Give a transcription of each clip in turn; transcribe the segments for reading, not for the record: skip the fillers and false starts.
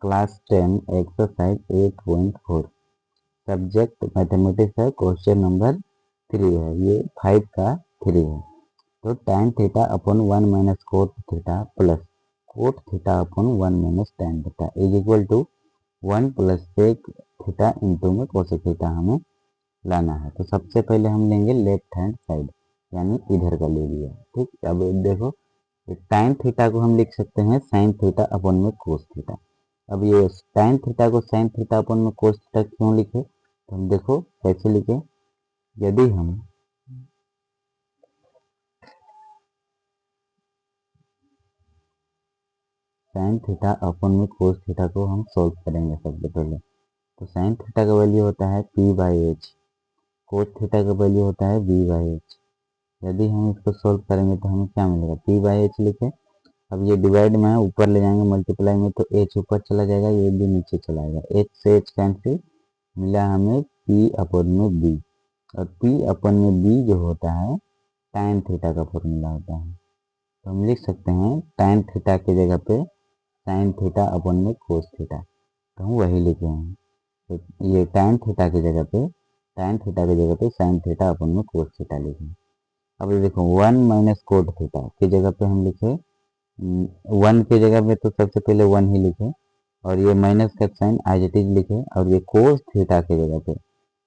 Class 10 exercise 8.4 subject mathematics है। Question number 3 है, ये 5 का 3 है। तो tan theta upon 1 minus cot theta plus cot theta upon 1 minus tan theta is equal to 1 plus sec theta into में cosec theta हमें लाना है। तो सबसे पहले हम लेंगे लेफ्ट हैंड साइड, यानी इधर का ले लिया। ठीक, अब देखो tan थीटा को हम लिख सकते हैं sin थीटा अपॉन में कोस थीटा। अब ये tan थीटा को sin थीटा अपन में cos थीटा क्यों लिखे, तो हम देखो कैसे लिखे। यदि हम sin थीटा अपन में cos थीटा को हम सोल्व करेंगे सबसे पहले, तो sin थीटा का वैल्यू होता है p by H, cos theta का वैल्यू होता है v बाई एच। यदि हम इसको सोल्व करेंगे तो हमें क्या मिलेगा, p बाई एच लिखे। अब ये डिवाइड में है, ऊपर ले जाएंगे मल्टीप्लाई में, तो h ऊपर चला जाएगा, ये भी नीचे चला जाएगा, h से h कैंसिल, मिला हमें p अपन में b। और p अपन में b जो होता है tan थीटा का फॉर्मूला होता है। तो हम लिख सकते हैं tan थीटा की जगह पे sin थीटा अपन में cos थीटा, तो हम वही लिखे हैं। तो ये tan थीटा की जगह पे sin थीटा अपन में cos थीटा लिखे। अब ये देखो 1 माइनस कोट थीटा की जगह पे हम लिखे 1 की जगह पे, तो सबसे पहले 1 ही लिखे, और ये माइनस का साइन एज इट इज लिखे। और ये कोस थीटा की जगह पे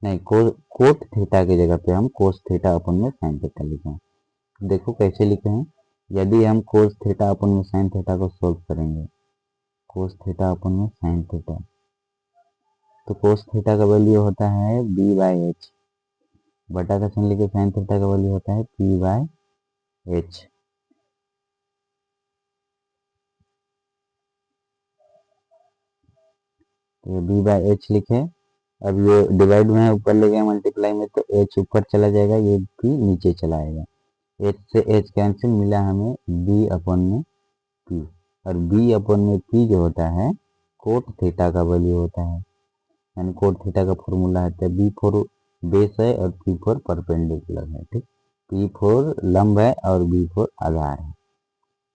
नहीं, कोट थीटा की जगह पे हम कोस थीटा अपन में साइन थीटा लिखे हैं। देखो कैसे लिखे हैं, यदि हम कोस थीटा अपन में साइन थीटा को सोल्व करेंगे, कोस थीटा अपन में साइन थीटा, तो कोस थीटा का वैल्यू होता है बी बाई एच, बटा का साइन लिखे, साइन थीटा का वैल्यू होता है पी बाई एच। तो ये बी बाई एच लिखे। अब ये डिवाइड में है, ऊपर ले गए मल्टीप्लाई में, तो एच ऊपर चला जाएगा, ये भी नीचे चला आएगा, एच से एच कैंसिल, मिला हमें बी अपन में पी। और बी अपन में पी जो होता है कोट थीटा का वैल्यू होता है, यानी कोट थीटा का फॉर्मूला है, तो बी फोर बेस है और पी फोर परपेंडिकुलर है। ठीक, पी फोर लंब है और बी फोर आधार है।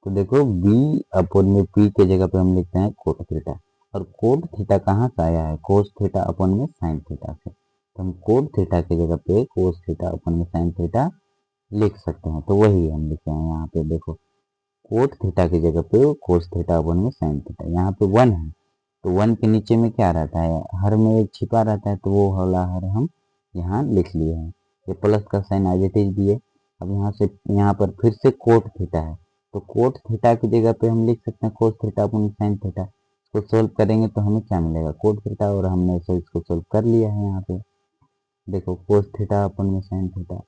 तो देखो बी अपन में पी के जगह पे हम लिखते हैं कोट थीटा, और कोट थीटा कहाँ से आया है, कोस थीटा अपन में साइन थीटा से, तो हम कोट थीटा की जगह पे कोस थीटा अपन में साइन थीटा लिख सकते हैं। तो वही हम लिखे हैं यहाँ पे, देखो कोट थीटा की जगह पे कोस थीटा अपन में साइन थीटा, यहाँ पे 1 है, तो 1 के नीचे में क्या रहता है, हर में एक छिपा रहता है, तो वो वाला हर हम यहाँ लिख लिए हैं। ये प्लस का साइन एज इट इज दिए। अब यहाँ से यहाँ पर फिर से कोट थीटा है, तो कोट थीटा की जगह पे हम लिख सकते हैं कोस थीटा अपन साइन थीटा। इसको सोल्व करेंगे तो हमें क्या मिलेगा, कोट थीटा, और हमने इसको सोल्व कर लिया है। यहाँ पे देखो कोस थीटा अपन में साइन थीटा,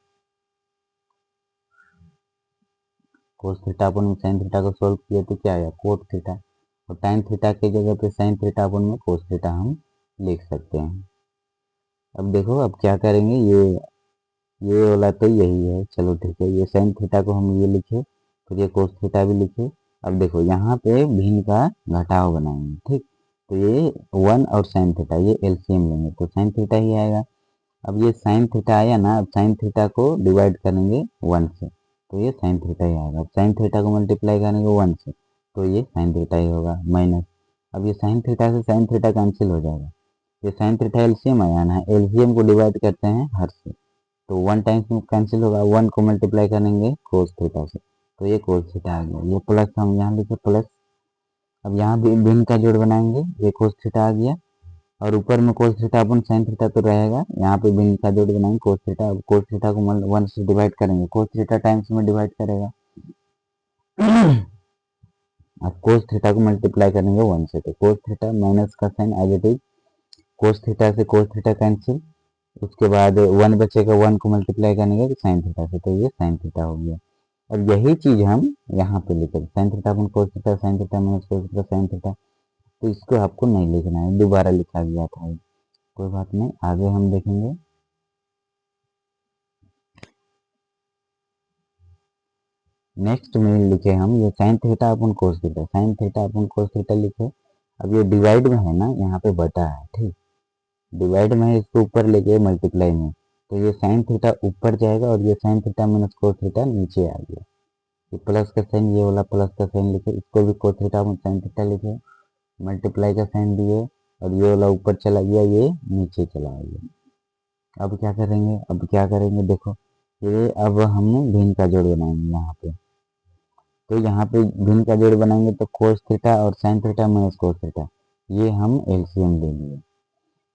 कोस थीटा अपन में साइन थीटा को सोल्व किया तो क्या आया, कोट थीटा, और टाइन थीटा की जगह पे साइन थीटा अपन में कोस थीटा हम लिख सकते हैं। अब देखो अब क्या करेंगे, ये वाला तो यही है, चलो ठीक है, ये साइन थीटा को हम ये लिखे, फिर ये कोस थीटा भी लिखे। अब देखो यहाँ पे भिन्न का घटाव बनाएंगे। ठीक, तो ये 1 और साइन थीटा, ये एलसीएम लेंगे तो साइन थीटा ही आएगा। अब ये साइन थीटा आया ना, अब साइन थीटा को डिवाइड करेंगे 1 से, तो ये साइन थीटा ही आएगा। अब साइन थीटा को मल्टीप्लाई करेंगे 1 से, तो ये साइन थीटा ही होगा, माइनस। अब ये साइन थीटा से साइन थीटा कैंसिल हो जाएगा, ये साइन थीटा एलसीएम आया ना, एलसीएम को डिवाइड करते हैं हर से, तो 1 टाइम्स में कैंसिल होगा, 1 को मल्टीप्लाई करेंगे कोस थीटा से, तो ये कोस थीटा आ गया। ये प्लस हम यहाँ लिखे प्लस, अब यहाँ भी भिन्न का जोड़ बनाएंगे, ये कोस थीटा आ गया, और ऊपर में कोस थीटा अपन साइन थीटा तो रहेगा, यहाँ पे भिन्न का जोड़ बनाएंगे कोस थीटा। अब कोस थीटा को 1 से डिवाइड करेंगे, कोस थीटा टाइम्स में डिवाइड करेगा, अब कोस थीटा को मल्टीप्लाई करेंगे 1 से, तो कोस थीटा माइनस का sine as it is, cos theta से कोस थीटा कैंसिल, उसके बाद 1 बचेगा, 1 को मल्टीप्लाई करेंगे साइन थीटा से, तो ये साइन थीटा हो गया। और यही चीज हम यहाँ पे लिखे, साइन थीटा अपन cos theta, sine theta minus cos theta sine theta, तो इसको आपको नहीं लिखना है, दोबारा लिखा गया था, कोई बात नहीं, आगे हम देखेंगे। नेक्स्ट में लिखे हम ये साइन थीटा अपन कोस थीटा, साइन थीटा अपन कोस थीटा लिखे। अब ये डिवाइड में है ना, यहाँ पे बटा है, ठीक, डिवाइड में है, इसको ऊपर लेके मल्टीप्लाई में, तो ये साइन थीटा ऊपर जाएगा, और ये sine theta minus cos theta नीचे आ गया, ये प्लस का साइन, ये वाला प्लस का साइन लिखे, इसको भी कोस थीटा में साइन थीटा लिखे, मल्टीप्लाई का साइन दिए, और ये वाला ऊपर चला गया, ये नीचे चला गया। अब क्या करेंगे देखो, ये अब हम भिन्न का जोड़ बनाएंगे यहाँ पे। तो यहाँ पे भिन्न का जोड़ बनाएंगे तो कोस थीटा और sine theta minus cos theta, ये हम एलसीएम लेंगे।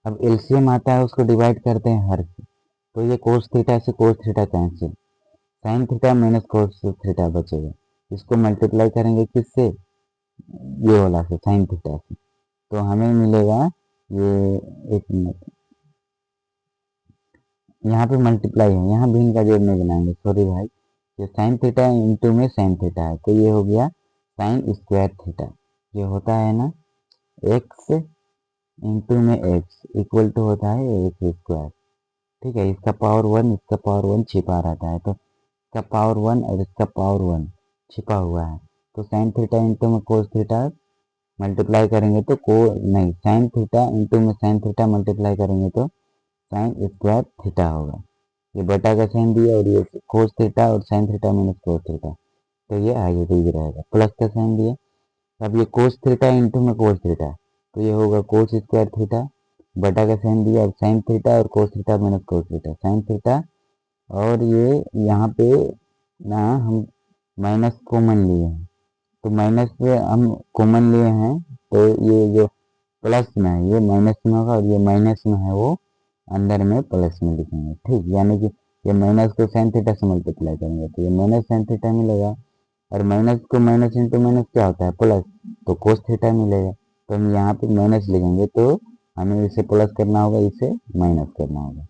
अब एलसीएम आता है उसको डिवाइड करते हैं हर से, तो ये कोस थीटा से cos theta cancel, sine theta minus cos theta बचेगा, इसको मल्टीप्लाई करेंगे किससे, ये वाला से, साइन थीटा से, तो हमें मिलेगा ये, एक मिनट, यहाँ पे मल्टीप्लाई है, यहाँ भिन्न का जोड़ नहीं बनाएंगे, सॉरी भाई, ये साइन थीटा इंटू में साइन थीटा है, तो ये हो गया साइन स्क्वायर थीटा, ये होता है ना एक्स इंटू में एक्स इक्वल टू होता है एक्स स्क्वायर। ठीक है, इसका पावर 1, इसका पावर 1 छिपा रहता है, तो इसका पावर 1 और इसका पावर 1 छिपा हुआ है, तो साइन थीटा इंटू में कोस थीटा मल्टीप्लाई करेंगे तो नहीं, साइन थीटा इंटू में साइन थीटा मल्टीप्लाई करेंगे तो साइन स्क्वायर थीटा होगा। ये बटा का साइन दिया और ये कोस थीटा और sine theta minus cos theta, तो ये आगे भी रहेगा, प्लस का साइन दिया। अब ये कोस थीटा इंटू में कोस थीटा, तो ये होगा कोस स्क्वायर थीटा, बटा का साइन दिया, अब साइन थीटा और कोस theta minus cos theta, sine theta, और ये यहाँ पे ना हम माइनस कॉमन लिए हैं, तो माइनस से हम कॉमन लिए हैं, तो ये जो प्लस में है ये माइनस में होगा, और ये माइनस में है वो अंदर में प्लस में लिखेंगे। ठीक, यानी कि ये माइनस को साइन थीटा से मल्टीप्लाई करेंगे तो ये माइनस साइन थीटा मिलेगा, और माइनस को माइनस इंटू माइनस क्या होता है प्लस, तो कोस थीटा मिलेगा, तो हम यहाँ पे माइनस लिखेंगे, तो हमें इसे प्लस करना होगा, इसे माइनस करना होगा।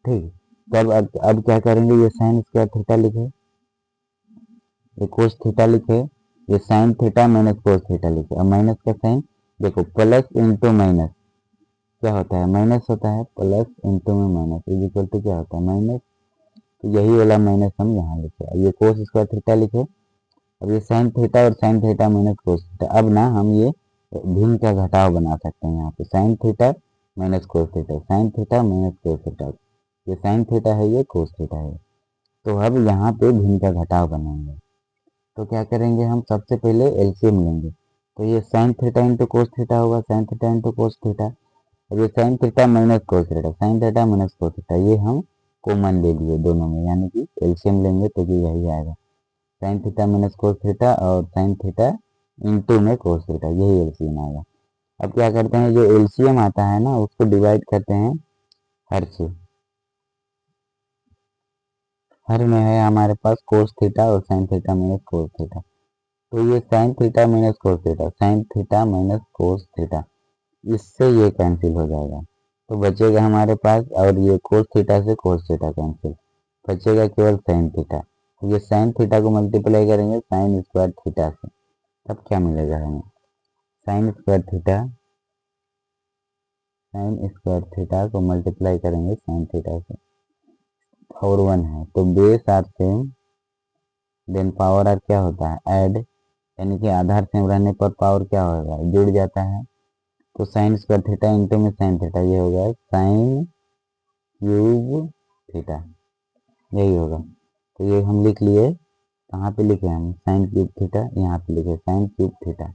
ठीक, तो अब क्या करेंगे, ये साइन स्क्वायर थीटा लिखे, ये कोस थीटा लिखे, ये sine theta minus cos theta लिखे, अब माइनस का साइन देखो, प्लस इंटू माइनस क्या होता है, माइनस होता है, प्लस इंटू में माइनस इज इक्वल टू क्या होता है, माइनस, तो यही वाला माइनस हम यहाँ लिखे। अब ये कोस स्क्वायर थीटा लिखे, अब ये साइन थीटा और sine theta minus cos theta, अब ना हम ये भिन्न का घटाव बना सकते हैं, यहाँ पे sign theta minus cos theta, sine theta minus cos theta, ये साइन थीटा है, ये कोस थीटा है, तो अब यहाँ पे भिन्न का घटाव बनाएंगे। तो क्या करेंगे, हम सबसे पहले एलसीएम लेंगे, तो ये sine theta into cos theta होगा, sine theta into cos theta, और ये sine theta minus cos theta, sine theta minus cos theta, ये हम कॉमन ले लिए दोनों में, यानी कि एलसीएम लेंगे तो ये यही आएगा, sign theta minus cos theta और साइन थीटा इंटू में कोस थीटा, यही एलसीएम आएगा। अब क्या करते हैं, जो एलसीएम आता है ना उसको डिवाइड करते हैं हर से, हर में है हमारे पास कोस थीटा और sine theta minus cos theta, तो ये sine theta minus cos theta, sine theta minus cos theta, इससे ये कैंसिल हो जाएगा, तो बचेगा हमारे पास, और ये कोस थीटा से कोस थीटा कैंसिल, बचेगा केवल साइन थीटा, तो ये साइन थीटा को मल्टीप्लाई करेंगे साइन स्क्वायर थीटा से, तब क्या मिलेगा हमें, sine square theta, sine square theta को मल्टीप्लाई करेंगे साइन थीटा से, पावर 1 है तो base are same, then power are क्या होता है ऐड, यानी कि आधार सेम रहने पर पावर क्या होगा, जुड़ जाता है, तो साइन स्क्वायर थीटा इंटू में साइन थीटा, ये हो गया साइन क्यूब थीटा, यही होगा, तो ये हम लिख लिए, कहाँ पे लिखे हम, साइन क्यूब थीटा, यहाँ पे लिखे साइन क्यूब थीटा,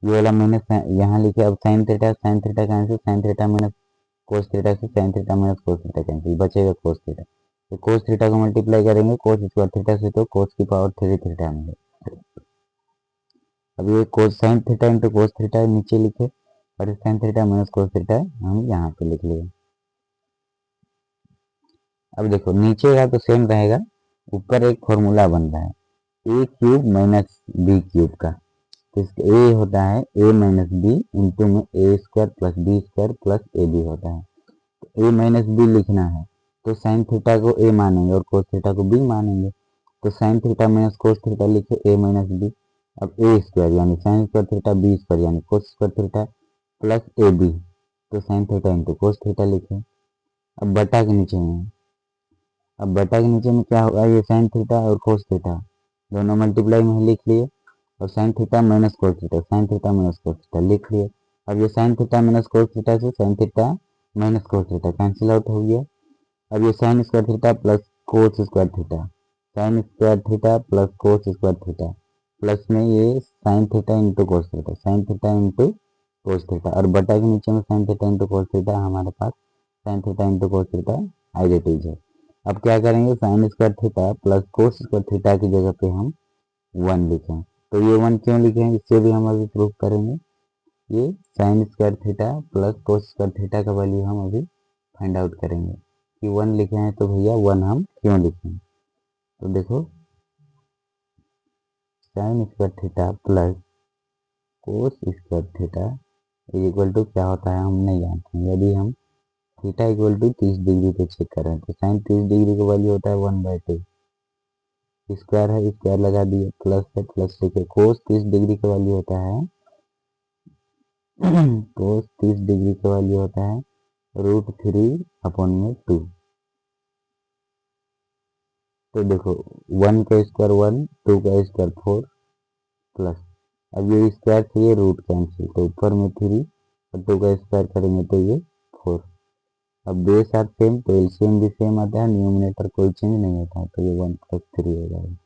ये वाला माइनस यहाँ लिखे, अब sine theta cancel, sine theta minus cos theta से sine theta minus cos theta cancel, बचेगा कोस थीटा, तो कोस थीटा को मल्टीप्लाई करेंगे कोस स्क्वायर थीटा से, तो कोस की पावर 3 थीटा में है। अब ये कोस sign theta into cos theta नीचे लिखे, और sine theta minus cos theta हम यहाँ पे लिख लिए। अब देखो नीचे का तो सेम रहेगा, ऊपर एक फॉर्मूला बन रहा है ए क्यूब माइनस बी क्यूब का, तो ए होता है ए माइनस बी इंटू में A square plus B square plus A B होता है, तो ए माइनस बी लिखना है, तो साइन थीटा को ए मानेंगे और कोस थीटा को बी मानेंगे, तो sine theta minus cos theta लिखे ए माइनस बी, अब ए स्क्वायर यानी sine square theta B square यानी cos square theta plus A B, तो sine theta into cos theta लिखे। अब बटा के नीचे में, अब बटा के नीचे में क्या होगा, ये साइन थीटा और कोस थीटा दोनों मल्टीप्लाई में लिख लिए, और sine theta minus cos theta, sine theta minus cos theta लिख लिए, अब ये sine theta minus cos theta से sine theta minus cos theta cancel out हो गया, अब ये sine square theta plus cos square theta, sine square theta plus cos square theta, plus में ये sine theta into cos theta, sine theta into cos theta, और बटा के नीचे में sine theta into cos theta, हमारे पास sine theta into cos theta as it is है। अब क्या करेंगे, sine square theta plus cos square theta की जगह पे हम 1 लिखें। तो ये 1 क्यों लिखे हैं, इससे भी हम अभी प्रूफ करेंगे। ये sine square theta plus cos square theta का वैल्यू हम अभी फाइंड आउट करेंगे कि 1 लिखे हैं, तो भैया 1 हम क्यों लिखें। तो देखो, sine square theta plus cos square theta is equal to क्या होता है हम नहीं जानते हैं। यदि हम थीटा इक्वल टू 30 डिग्री पे चेक करें तो साइन 30 डिग्री का वैल्यू होता है 1/2, स्क्वायर है स्क्वायर लगा दिए, प्लस है प्लस लिखे, कोस 30 डिग्री का वैल्यू होता है कोस 30 डिग्री का वैल्यू होता है √3/2। तो देखो 1 का स्क्वायर 1, 2 का स्क्वायर 4, प्लस अब ये स्क्वायर से ये रूट कैंसिल, तो ऊपर में 3 और 2 का स्क्वायर करेंगे तो ये 4। अब बेस आर सेम तो एलसीएम भी सेम आता है, न्यूमिनेटर कोई चेंज नहीं होता है, तो ये 1 + 3 हो जाएगा,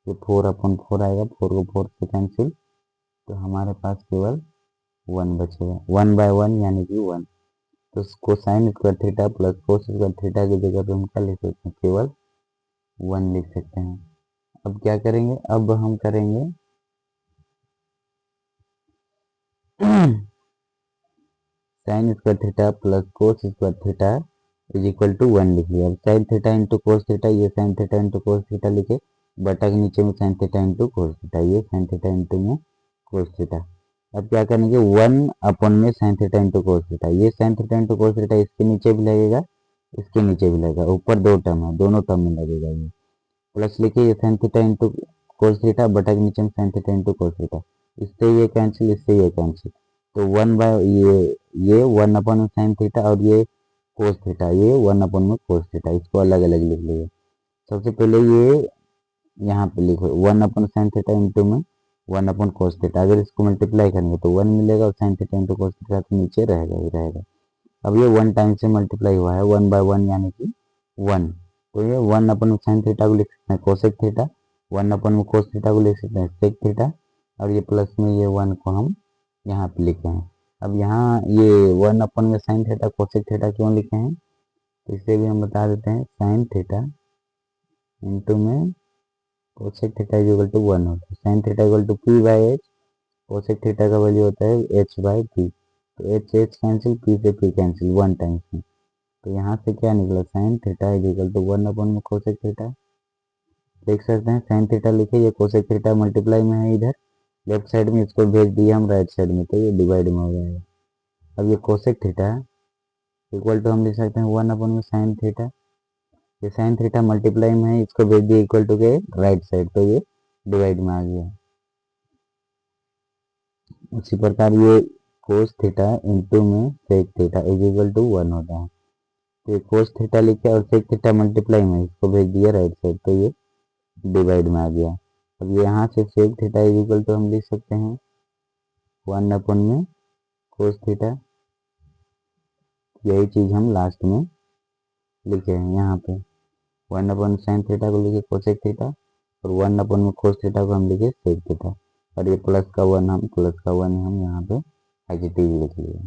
ये 4/4 आएगा, 4 को 4 से कैंसिल, तो हमारे पास केवल 1 बचेगा, 1/1 यानी कि 1। तो cosine square theta plus cos square theta की जगह पे हम क्या लिख सकते हैं, केवल 1 लिख सकते हैं। अब क्या करेंगे, अब हम करेंगे sine square theta plus cos square theta is equal to 1 लिख लिया। अब sine theta into cos theta, ये sine theta into cos theta लिखे, बटा के नीचे में sine theta into cos theta, ये साइन थीटा इंटू में कोस थीटा। अब क्या करेंगे, 1 में sine theta into cos theta, ये sine theta into cos theta इसके नीचे भी लगेगा, इसके नीचे भी लगेगा, ऊपर 2 टर्म है, दोनों टर्म में लगेगा ये, प्लस लिखिए ये sine theta into cos theta, बटा के नीचे में sine theta into cos theta, इससे ये कैंसिल, इससे ये कैंसिल, तो 1 बाय ये 1 साइन थीटा और ये कोस थीटा, ये 1 कोस थीटा, इसको अलग अलग लिख लीजिए। सबसे पहले ये यहाँ पे लिखो 1 साइन थीटा इंटू में 1 कोस थीटा, अगर इसको मल्टीप्लाई करेंगे तो 1 मिलेगा, और sine theta into cos theta तो नीचे रहेगा ही रहेगा। अब ये 1 टाइम से मल्टीप्लाई हुआ है, 1/1 यानी कि 1, तो ये 1 साइन थीटा को लिख सकते हैं कोसेक थीटा, 1 कोस थीटा को लिख सकते हैं सेक थीटा, और ये प्लस में ये 1 को हम यहाँ पे लिखे हैं। अब यहाँ ये 1 में साइन थीटा कोसेक थीटा क्यों लिखे हैं, तो इसे भी हम बता देते हैं, साइन थीटा इंटू में cosec theta is equal to 1 होता है, sine theta equal to p/h, cosec theta का वैल्यू होता है h/p, तो h कैंसिल, p से p कैंसिल 1 टाइम्स में, तो यहाँ से क्या निकला, sine theta is equal to 1 cosec theta. देख सकते हैं साइन थीटा लिखे, ये कोसेक थीटा मल्टीप्लाई में है इधर लेफ्ट साइड में, इसको भेज दिए हम राइट साइड में, तो ये डिवाइड में हो जाएगा। अब ये कोसेक थीटा इक्वल टू हम लिख सकते हैं 1 साइन थीटा, ये साइन थीटा मल्टीप्लाई में है, इसको भेज दिए इक्वल टू के राइट साइड, तो ये डिवाइड में आ गया। उसी प्रकार ये कोस थीटा इंटू में sec theta is equal to 1 होता है, तो ये कोस थीटा लिखे और सेक थीटा मल्टीप्लाई में, इसको भेज दिया राइट साइड, तो ये डिवाइड में आ गया। अब यहाँ से sec theta is equal to हम लिख सकते हैं 1 कोस थीटा, यही चीज़ हम लास्ट में लिखे हैं यहाँ पे, 1 साइन थीटा को लिखे कोसेक थीटा, और 1 कोस थीटा को हम लिखे सेक थीटा, और ये प्लस का 1 हम यहाँ पे एज इट इज लिख लिए।